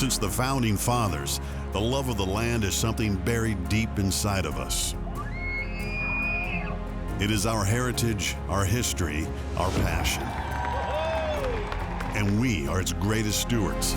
Since the founding fathers, the love of the land is something buried deep inside of us. It is our heritage, our history, our passion. And we are its greatest stewards.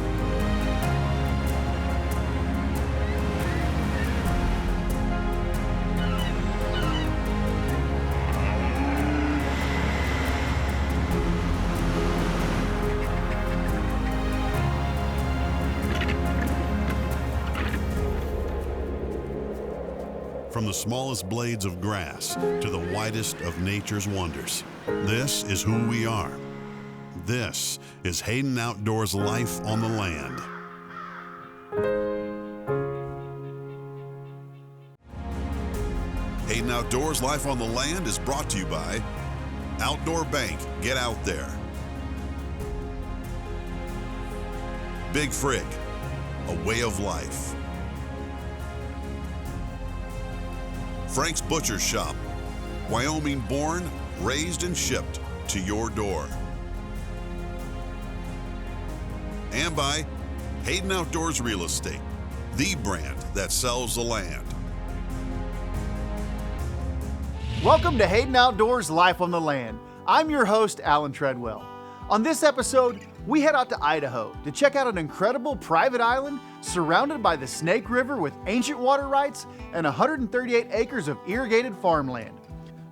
From the smallest blades of grass to the widest of nature's wonders, this is who we are. This is Hayden Outdoors Life on the Land. Hayden Outdoors Life on the Land is brought to you by Outdoor Bank, get out there. Big Frig, a way of life. Frank's Butcher Shop, Wyoming born, raised and shipped to your door. And by Hayden Outdoors Real Estate, the brand that sells the land. Welcome to Hayden Outdoors Life on the Land. I'm your host, Alan Treadwell. On this episode, we head out to Idaho to check out an incredible private island surrounded by the Snake River with ancient water rights and 138 acres of irrigated farmland.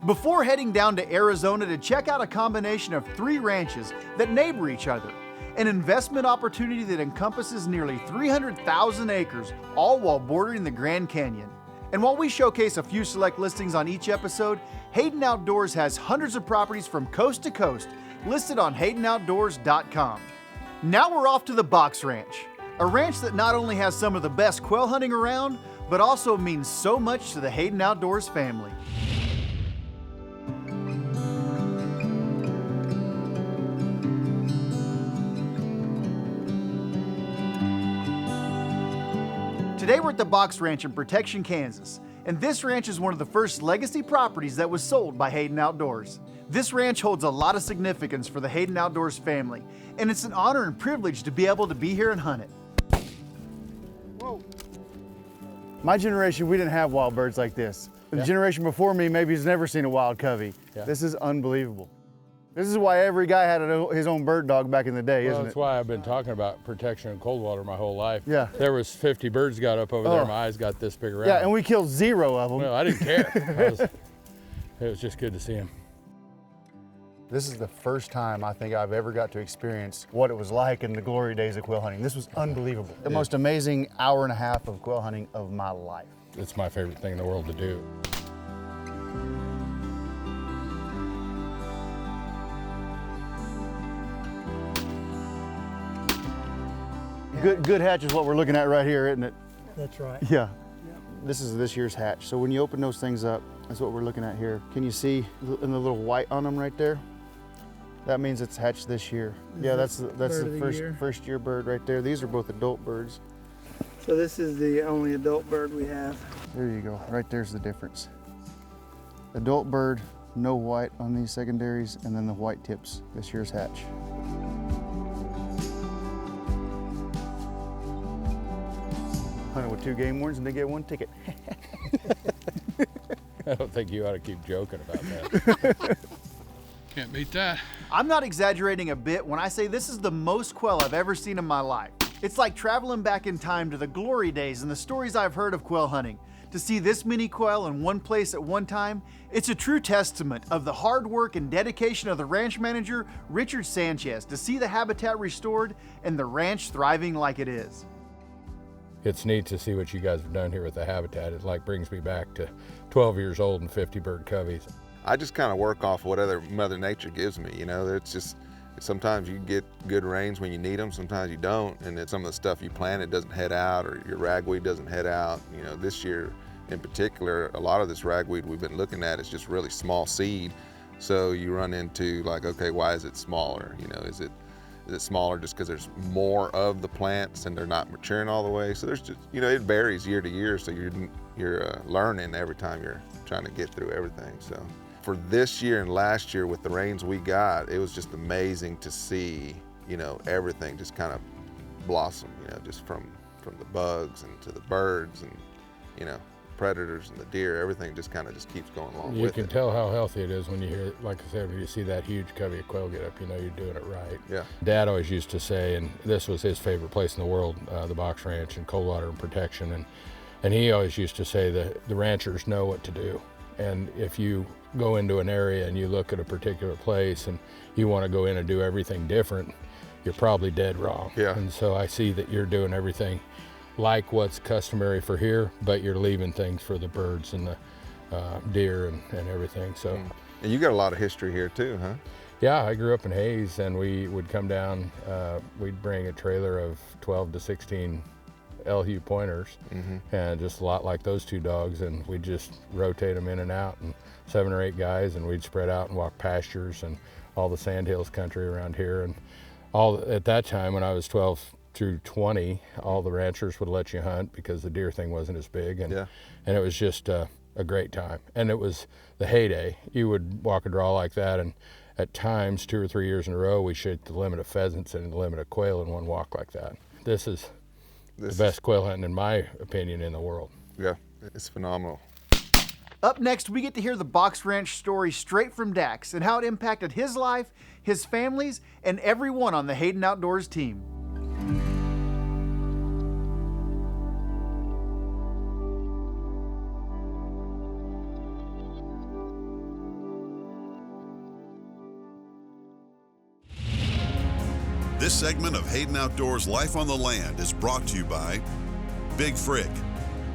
Before heading down to Arizona to check out a combination of 3 ranches that neighbor each other, an investment opportunity that encompasses nearly 300,000 acres, all while bordering the Grand Canyon. And while we showcase a few select listings on each episode, Hayden Outdoors has hundreds of properties from coast to coast listed on HaydenOutdoors.com. Now we're off to the Box Ranch, a ranch that not only has some of the best quail hunting around, but also means so much to the Hayden Outdoors family. Today we're at the Box Ranch in Protection, Kansas, and this ranch is one of the first legacy properties that was sold by Hayden Outdoors. This ranch holds a lot of significance for the Hayden Outdoors family, and it's an honor and privilege to be able to be here and hunt it. Whoa. My generation, we didn't have wild birds like this. The generation before me maybe has never seen a wild covey. Yeah. This is unbelievable. This is why every guy had his own bird dog back in the day, isn't it? That's why I've been talking about protection in cold water my whole life. Yeah. There was 50 birds got up over there, my eyes got this big around. Yeah, and we killed 0 of them. Well, I didn't care. It was just good to see them. This is the first time I think I've ever got to experience what it was like in the glory days of quail hunting. This was unbelievable. The most amazing hour and a half of quail hunting of my life. It's my favorite thing in the world to do. Good hatch is what we're looking at right here, isn't it? That's right. Yeah. This is this year's hatch. So when you open those things up, that's what we're looking at here. Can you see in the little white on them right there? That means it's hatched this year. Yeah, that's the first year bird right there. These are both adult birds. So this is the only adult bird we have. There you go. Right there's the difference. Adult bird, no white on these secondaries, and then the white tips, this year's hatch. Hunted with 2 game wardens and they get 1 ticket. I don't think you ought to keep joking about that. Can't beat that. I'm not exaggerating a bit when I say this is the most quail I've ever seen in my life. It's like traveling back in time to the glory days and the stories I've heard of quail hunting. To see this many quail in one place at one time, it's a true testament of the hard work and dedication of the ranch manager, Richard Sanchez, to see the habitat restored and the ranch thriving like it is. It's neat to see what you guys have done here with the habitat. It like brings me back to 12 years old and 50 bird coveys. I just kind of work off whatever Mother Nature gives me, you know. It's just, sometimes you get good rains when you need them, sometimes you don't, and then some of the stuff you planted doesn't head out, or your ragweed doesn't head out. You know, this year in particular, a lot of this ragweed we've been looking at is just really small seed. So you run into like, okay, why is it smaller? You know, is it smaller just because there's more of the plants and they're not maturing all the way? So there's just, you know, it varies year to year, so you're learning every time you're trying to get through everything. So for this year and last year with the rains we got, it was just amazing to see, you know, everything just kind of blossom, just from the bugs and to the birds and, predators and the deer, everything just keeps going along with it. You can tell how healthy it is when you hear, like I said, when you see that huge covey of quail get up, you know you're doing it right. Yeah. Dad always used to say, and this was his favorite place in the world, the box ranch and cold water and protection, and he always used to say that the ranchers know what to do. And if you go into an area and you look at a particular place and you want to go in and do everything different, you're probably dead wrong. Yeah. And so I see that you're doing everything like what's customary for here, but you're leaving things for the birds and the deer and everything. So. And you got a lot of history here too, huh? Yeah, I grew up in Hayes, and we would come down, we'd bring a trailer of 12 to 16 LHU pointers, and just a lot like those two dogs, and we'd just rotate them in and out, and 7 or 8 guys, and we'd spread out and walk pastures and all the sandhills country around here. And at that time, when I was 12 through 20, all the ranchers would let you hunt because the deer thing wasn't as big, and it was just a great time. And it was the heyday. You would walk a draw like that, and at times 2 or 3 years in a row, we shoot the limit of pheasants and the limit of quail in one walk like that. This is the best quail hunting, in my opinion, in the world. Yeah, it's phenomenal. Up next, we get to hear the box ranch story straight from Dax and how it impacted his life, his family's, and everyone on the Hayden Outdoors team. This segment of Hayden Outdoors Life on the Land is brought to you by Big Frig,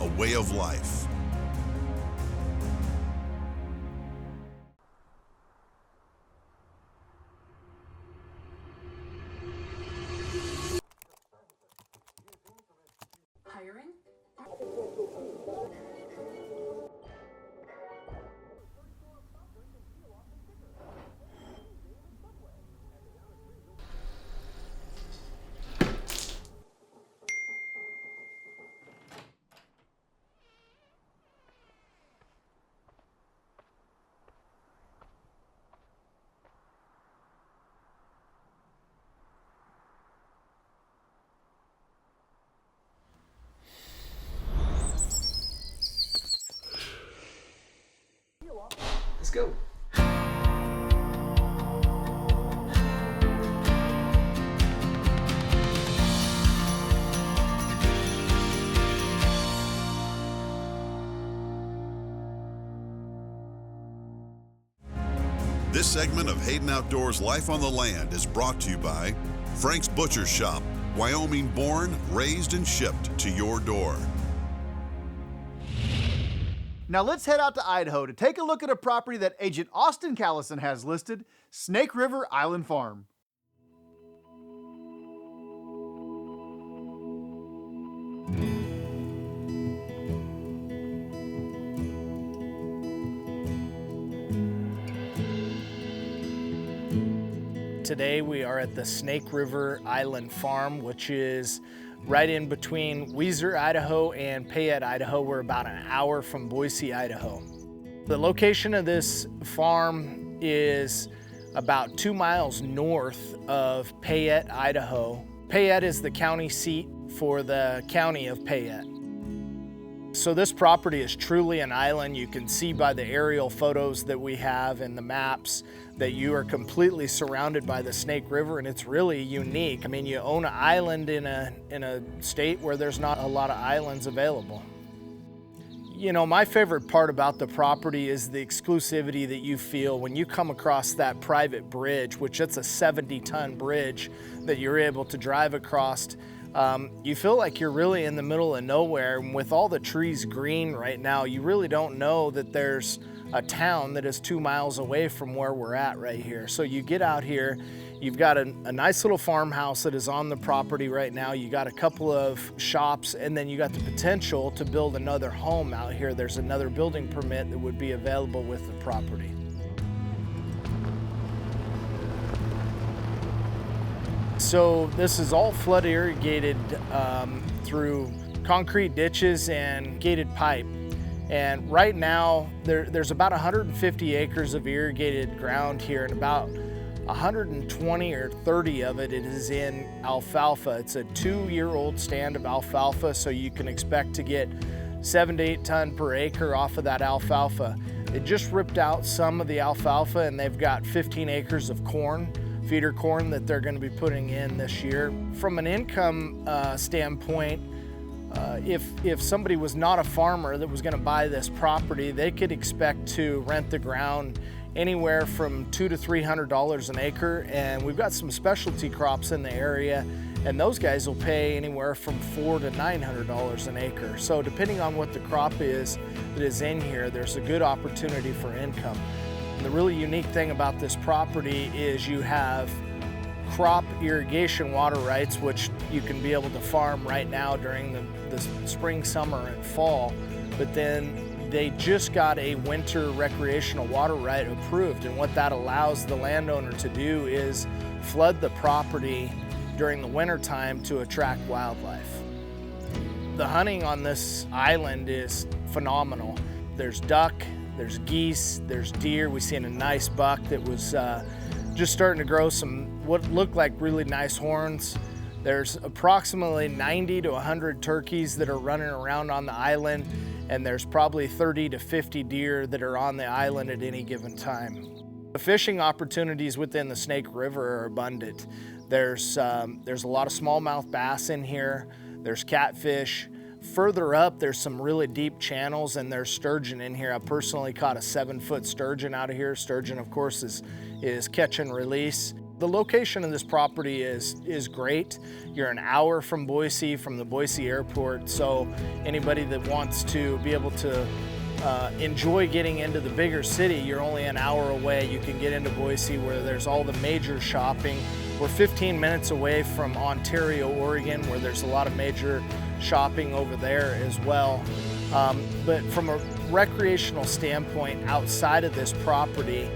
a way of life. Hiring? Let's go. This segment of Hayden Outdoors Life on the Land is brought to you by Frank's Butcher Shop, Wyoming born, raised, and shipped to your door. Now let's head out to Idaho to take a look at a property that Agent Austin Callison has listed, Snake River Island Farm. Today we are at the Snake River Island Farm, which is right in between Weiser, Idaho and Payette, Idaho. We're about an hour from Boise, Idaho. The location of this farm is about 2 miles north of Payette, Idaho. Payette is the county seat for the county of Payette. So this property is truly an island. You can see by the aerial photos that we have and the maps that you are completely surrounded by the Snake River, and it's really unique. I mean, you own an island in a state where there's not a lot of islands available. You know, my favorite part about the property is the exclusivity that you feel when you come across that private bridge, which it's a 70-ton bridge that you're able to drive across. You feel like you're really in the middle of nowhere, and with all the trees green right now, you really don't know that there's a town that is 2 miles away from where we're at right here. So you get out here, you've got a nice little farmhouse that is on the property right now. You got a couple of shops, and then you got the potential to build another home out here. There's another building permit that would be available with the property. So this is all flood irrigated through concrete ditches and gated pipe. And right now there's about 150 acres of irrigated ground here, and about 120 or 30 of it is in alfalfa. It's a 2-year-old stand of alfalfa, so you can expect to get 7 to 8 ton per acre off of that alfalfa. They just ripped out some of the alfalfa, and they've got 15 acres of corn, feeder corn, that they're going to be putting in this year. From an income standpoint, if somebody was not a farmer that was going to buy this property, they could expect to rent the ground anywhere from $200 to $300 an acre, and we've got some specialty crops in the area, and those guys will pay anywhere from $400 to $900 an acre. So depending on what the crop is that is in here, there's a good opportunity for income. And the really unique thing about this property is you have crop irrigation water rights, which you can be able to farm right now during the spring, summer, and fall, but then they just got a winter recreational water right approved, and what that allows the landowner to do is flood the property during the winter time to attract wildlife. The hunting on this island is phenomenal. There's duck, there's geese, there's deer. We seen a nice buck that was just starting to grow some what looked like really nice horns. There's approximately 90 to 100 turkeys that are running around on the island, and there's probably 30 to 50 deer that are on the island at any given time. The fishing opportunities within the Snake River are abundant. There's a lot of smallmouth bass in here. There's catfish. Further up, there's some really deep channels, and there's sturgeon in here. I personally caught a 7-foot sturgeon out of here. Sturgeon, of course, is catch and release. The location of this property is great. You're an hour from Boise, from the Boise airport, so anybody that wants to be able to enjoy getting into the bigger city, you're only an hour away. You can get into Boise where there's all the major shopping. We're 15 minutes away from Ontario, Oregon, where there's a lot of major shopping over there as well. But from a recreational standpoint, outside of this property,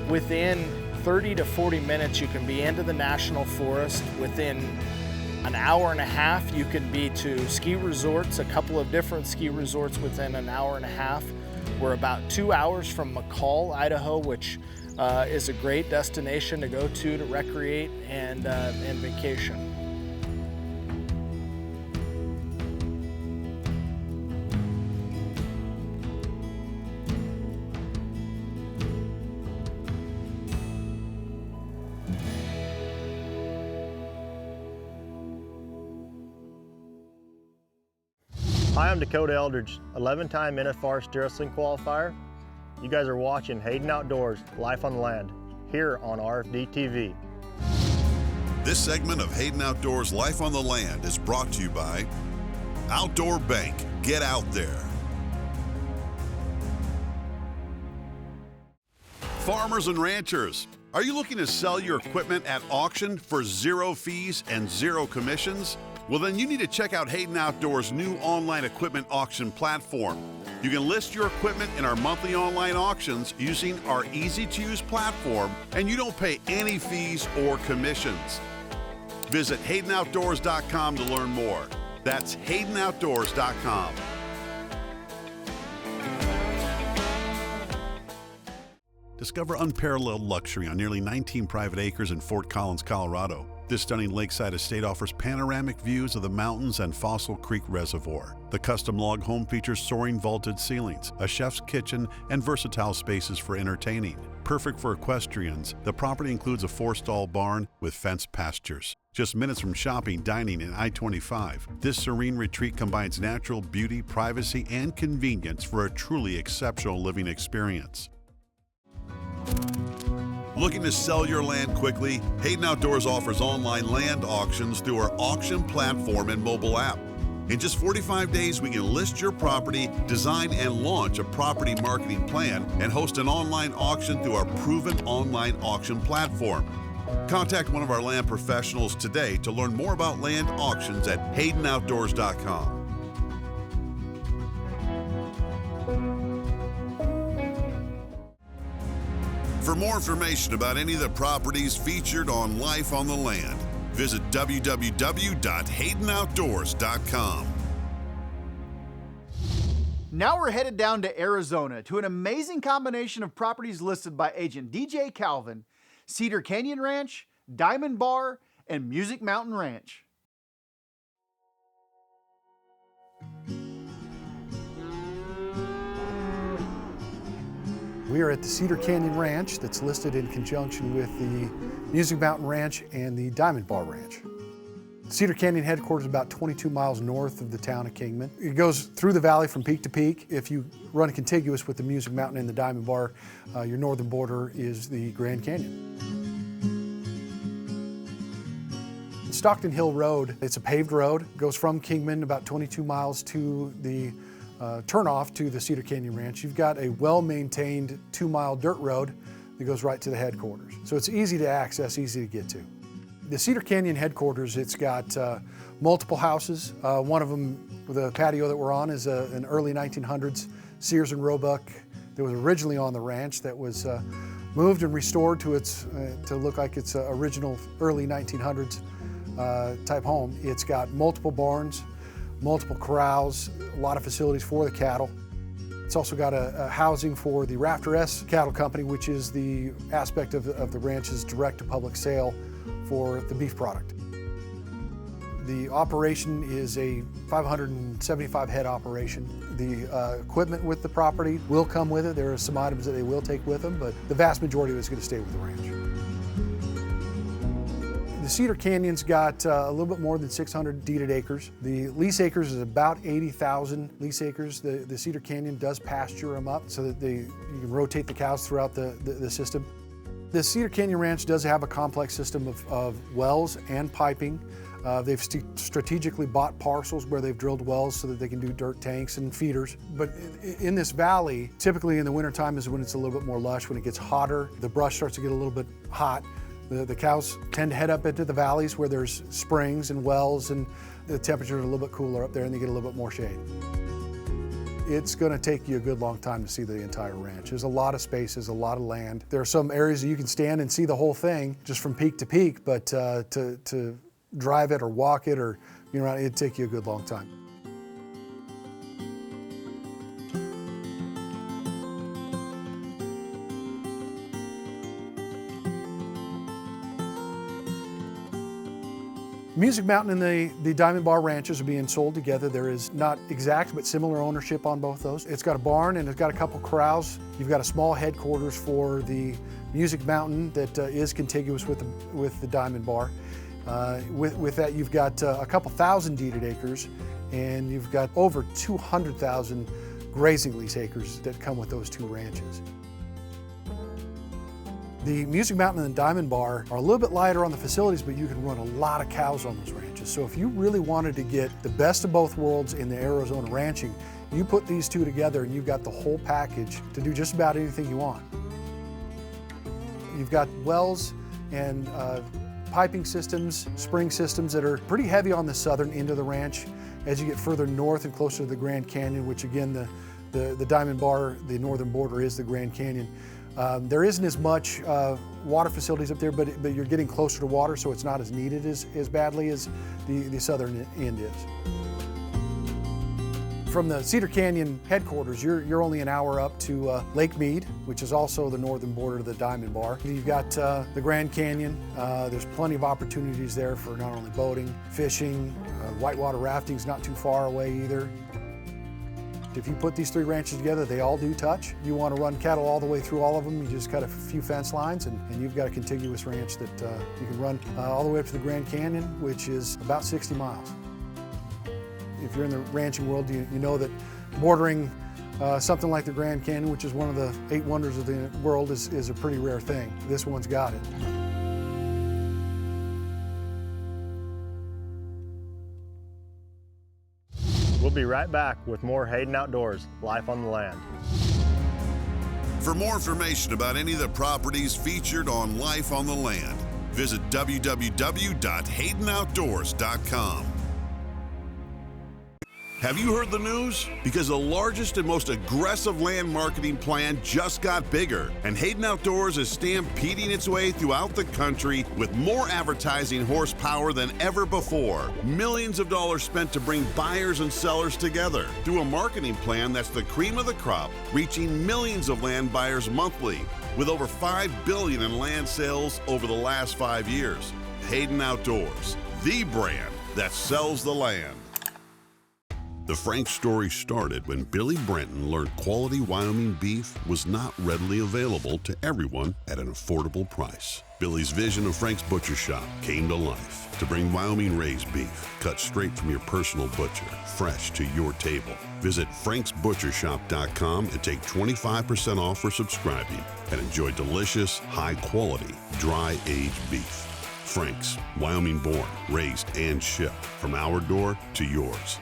within 30 to 40 minutes, you can be into the National Forest. Within an hour and a half, you can be to ski resorts, a couple of different ski resorts within an hour and a half. We're about 2 hours from McCall, Idaho, which is a great destination to go to recreate and vacation. Hi, I'm Dakota Eldridge, 11-time NFR steer wrestling qualifier. You guys are watching Hayden Outdoors, Life on the Land, here on RFDTV. This segment of Hayden Outdoors Life on the Land is brought to you by Outdoor Bank. Get out there. Farmers and ranchers, are you looking to sell your equipment at auction for 0 fees and 0 commissions? Well, then you need to check out Hayden Outdoors' new online equipment auction platform. You can list your equipment in our monthly online auctions using our easy-to-use platform, and you don't pay any fees or commissions. Visit HaydenOutdoors.com to learn more. That's HaydenOutdoors.com. Discover unparalleled luxury on nearly 19 private acres in Fort Collins, Colorado. This stunning lakeside estate offers panoramic views of the mountains and Fossil Creek Reservoir. The custom log home features soaring vaulted ceilings, a chef's kitchen, and versatile spaces for entertaining. Perfect for equestrians, the property includes a 4-stall barn with fenced pastures. Just minutes from shopping, dining, and I-25, this serene retreat combines natural beauty, privacy, and convenience for a truly exceptional living experience. Looking to sell your land quickly? Hayden Outdoors offers online land auctions through our auction platform and mobile app. In just 45 days, we can list your property, design and launch a property marketing plan, and host an online auction through our proven online auction platform. Contact one of our land professionals today to learn more about land auctions at HaydenOutdoors.com. For more information about any of the properties featured on Life on the Land, visit www.HaydenOutdoors.com. Now we're headed down to Arizona to an amazing combination of properties listed by agent DJ Calvin. Cedar Canyon Ranch, Diamond Bar, and Music Mountain Ranch. We are at the Cedar Canyon Ranch that's listed in conjunction with the Music Mountain Ranch and the Diamond Bar Ranch. Cedar Canyon headquarters is about 22 miles north of the town of Kingman. It goes through the valley from peak to peak. If you run contiguous with the Music Mountain and the Diamond Bar, your northern border is the Grand Canyon. Stockton Hill Road, it's a paved road, goes from Kingman about 22 miles to the turnoff to the Cedar Canyon Ranch. You've got a well-maintained 2-mile dirt road that goes right to the headquarters. So it's easy to access, easy to get to. The Cedar Canyon headquarters, it's got multiple houses. One of them, the patio that we're on, is an early 1900s Sears and Roebuck that was originally on the ranch that was moved and restored to to look like its original early 1900s type home. It's got multiple barns, multiple corrals, a lot of facilities for the cattle. It's also got a housing for the Rafter S Cattle Company, which is the aspect of the ranch's direct-to-public sale for the beef product. The operation is a 575 head operation. The equipment with the property will come with it. There are some items that they will take with them, but the vast majority of it is going to stay with the ranch. The Cedar Canyon's got a little bit more than 600 deeded acres. The lease acres is about 80,000 lease acres. The Cedar Canyon does pasture them up so that you can rotate the cows throughout the system. The Cedar Canyon Ranch does have a complex system of wells and piping. They've strategically bought parcels where they've drilled wells so that they can do dirt tanks and feeders. But in this valley, typically in the wintertime is when it's a little bit more lush. When it gets hotter, the brush starts to get a little bit hot. The cows tend to head up into the valleys where there's springs and wells, and the temperatures are a little bit cooler up there and they get a little bit more shade. It's going to take you a good long time to see the entire ranch. There's a lot of space, there's a lot of land. There are some areas that you can stand and see the whole thing just from peak to peak, but to drive it or walk it or it'd take you a good long time. Music Mountain and the Diamond Bar ranches are being sold together. There is not exact but similar ownership on both those. It's got a barn and it's got a couple corrals. You've got a small headquarters for the Music Mountain that is contiguous with the Diamond Bar. With that, you've got a couple thousand deeded acres, and you've got over 200,000 grazing lease acres that come with those two ranches. The Music Mountain and the Diamond Bar are a little bit lighter on the facilities, but you can run a lot of cows on those ranches. So if you really wanted to get the best of both worlds in the Arizona ranching, you put these two together and you've got the whole package to do just about anything you want. You've got wells and piping systems, spring systems that are pretty heavy on the southern end of the ranch. As you get further north and closer to the Grand Canyon, which again, the Diamond Bar, the northern border is the Grand Canyon. There isn't as much water facilities up there, but you're getting closer to water, so it's not as needed as badly as the southern end is. From the Cedar Canyon headquarters, you're only an hour up to Lake Mead, which is also the northern border of the Diamond Bar. You've got the Grand Canyon. There's plenty of opportunities there for not only boating, fishing, whitewater rafting's not too far away either. If you put these three ranches together, they all do touch. You want to run cattle all the way through all of them, you just cut a few fence lines and you've got a contiguous ranch that you can run all the way up to the Grand Canyon, which is about 60 miles. If you're in the ranching world, you know that bordering something like the Grand Canyon, which is one of the 8 wonders of the world, is a pretty rare thing. This one's got it. We'll be right back with more Hayden Outdoors, Life on the Land. For more information about any of the properties featured on Life on the Land, visit www.haydenoutdoors.com. Have you heard the news? Because the largest and most aggressive land marketing plan just got bigger, and Hayden Outdoors is stampeding its way throughout the country with more advertising horsepower than ever before. Millions of dollars spent to bring buyers and sellers together through a marketing plan that's the cream of the crop, reaching millions of land buyers monthly, with over $5 billion in land sales over the last 5 years. Hayden Outdoors, the brand that sells the land. The Frank story started when Billy Brenton learned quality Wyoming beef was not readily available to everyone at an affordable price. Billy's vision of Frank's Butcher Shop came to life to bring Wyoming-raised beef, cut straight from your personal butcher, fresh to your table. Visit franksbutchershop.com and take 25% off for subscribing and enjoy delicious, high-quality, dry-aged beef. Frank's, Wyoming-born, raised, and shipped from our door to yours.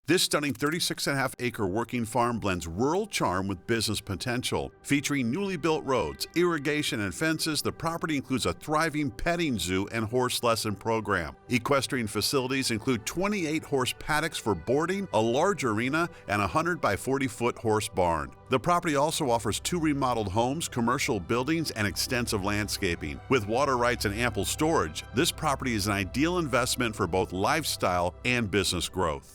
This stunning 36.5-acre working farm blends rural charm with business potential. Featuring newly built roads, irrigation, and fences, the property includes a thriving petting zoo and horse lesson program. Equestrian facilities include 28 horse paddocks for boarding, a large arena, and a 100 by 40-foot horse barn. The property also offers 2 remodeled homes, commercial buildings, and extensive landscaping. With water rights and ample storage, this property is an ideal investment for both lifestyle and business growth.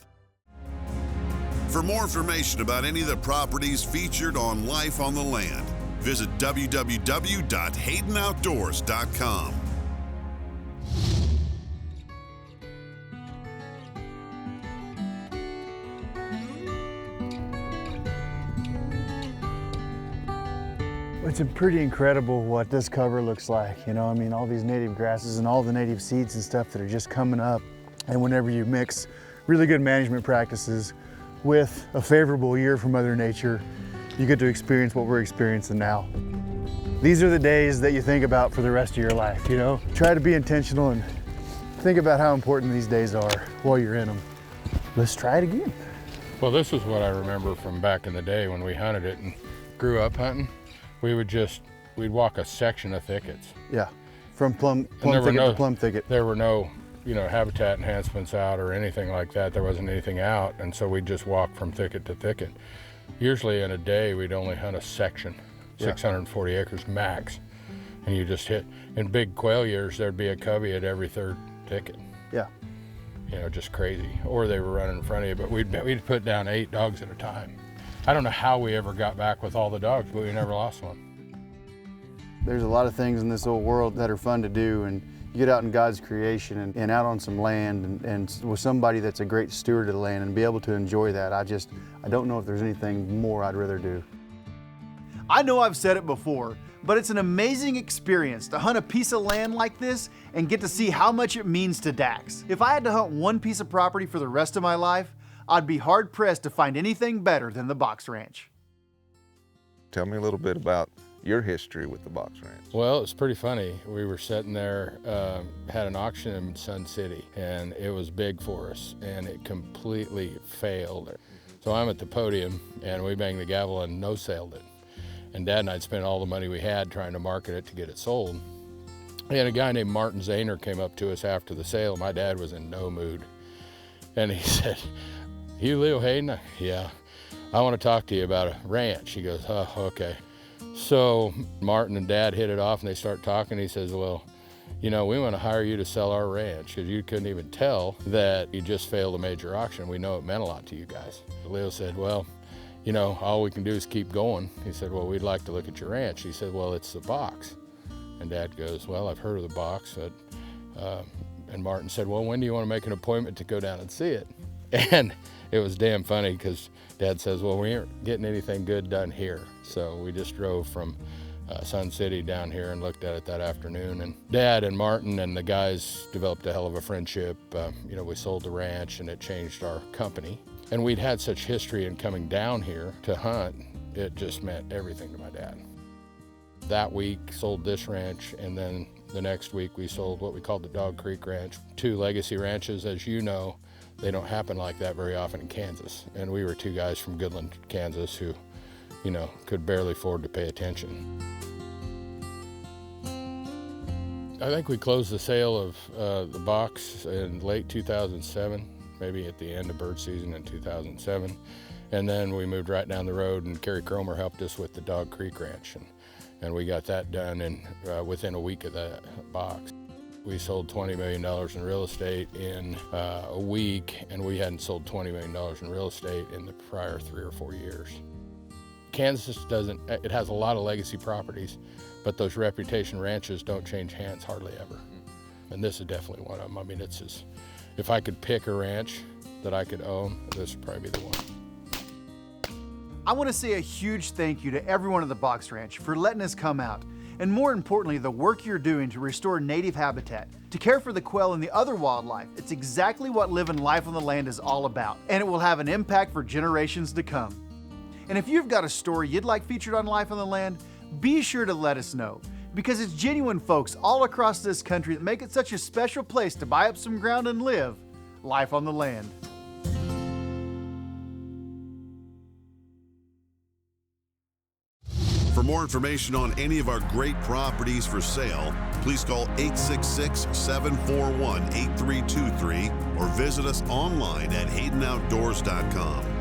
For more information about any of the properties featured on Life on the Land, visit www.haydenoutdoors.com. It's pretty incredible what this cover looks like. You know, I mean, all these native grasses and all the native seeds and stuff that are just coming up. And whenever you mix really good management practices with a favorable year for Mother Nature, you get to experience what we're experiencing now. These are the days that you think about for the rest of your life, you know? Try to be intentional and think about how important these days are while you're in them. Let's try it again. Well, this is what I remember from back in the day when we hunted it and grew up hunting. We'd walk a section of thickets. Yeah, from plum thicket to plum thicket. There were no, habitat enhancements out or anything like that. There wasn't anything out, and so we'd just walk from thicket to thicket. Usually in a day, we'd only hunt a section, 640 acres max, and you just hit. In big quail years, there'd be a covey at every third thicket. Yeah. Just crazy. Or they were running in front of you, but we'd put down 8 dogs at a time. I don't know how we ever got back with all the dogs, but we never lost one. There's a lot of things in this old world that are fun to do, and you get out in God's creation and out on some land and with somebody that's a great steward of the land and be able to enjoy that. I don't know if there's anything more I'd rather do. I know I've said it before, but it's an amazing experience to hunt a piece of land like this and get to see how much it means to Dax. If I had to hunt one piece of property for the rest of my life, I'd be hard-pressed to find anything better than the Box Ranch. Tell me a little bit about your history with the Box Ranch. Well, it's pretty funny. We were sitting there, had an auction in Sun City, and it was big for us, and it completely failed. So I'm at the podium, and we banged the gavel and no-sailed it. And Dad and I'd spent all the money we had trying to market it to get it sold. And a guy named Martin Zahner came up to us after the sale. My dad was in no mood. And he said, "You Leo Hayden?" "Yeah. I want to talk to you about a ranch." He goes, "Oh, okay." So Martin and Dad hit it off and they start talking. He says, "Well, we want to hire you to sell our ranch because you couldn't even tell that you just failed a major auction. We know it meant a lot to you guys." Leo said, "Well, all we can do is keep going." He said, "Well, we'd like to look at your ranch." He said, "Well, it's the Box." And Dad goes, "Well, I've heard of the Box." And Martin said, "Well, when do you want to make an appointment to go down and see it?" And it was damn funny because Dad says, "Well, we aren't getting anything good done here." So we just drove from Sun City down here and looked at it that afternoon. And Dad and Martin and the guys developed a hell of a friendship. We sold the ranch and it changed our company. And we'd had such history in coming down here to hunt, it just meant everything to my dad. That week sold this ranch, and then the next week we sold what we called the Dog Creek Ranch. 2 legacy ranches, as you know, they don't happen like that very often in Kansas. And we were 2 guys from Goodland, Kansas who, could barely afford to pay attention. I think we closed the sale of the Box in late 2007, maybe at the end of bird season in 2007. And then we moved right down the road, and Kerry Cromer helped us with the Dog Creek Ranch. And we got that done in, within a week of that box. We sold $20 million in real estate in a week, and we hadn't sold $20 million in real estate in the prior 3 or 4 years. Kansas it has a lot of legacy properties, but those reputation ranches don't change hands hardly ever. And this is definitely one of them. I mean, if I could pick a ranch that I could own, this would probably be the one. I want to say a huge thank you to everyone at the Box Ranch for letting us come out, and more importantly, the work you're doing to restore native habitat, to care for the quail and the other wildlife. It's exactly what living life on the land is all about, and it will have an impact for generations to come. And if you've got a story you'd like featured on Life on the Land, be sure to let us know, because it's genuine folks all across this country that make it such a special place to buy up some ground and live life on the land. For more information on any of our great properties for sale, please call 866-741-8323 or visit us online at HaydenOutdoors.com.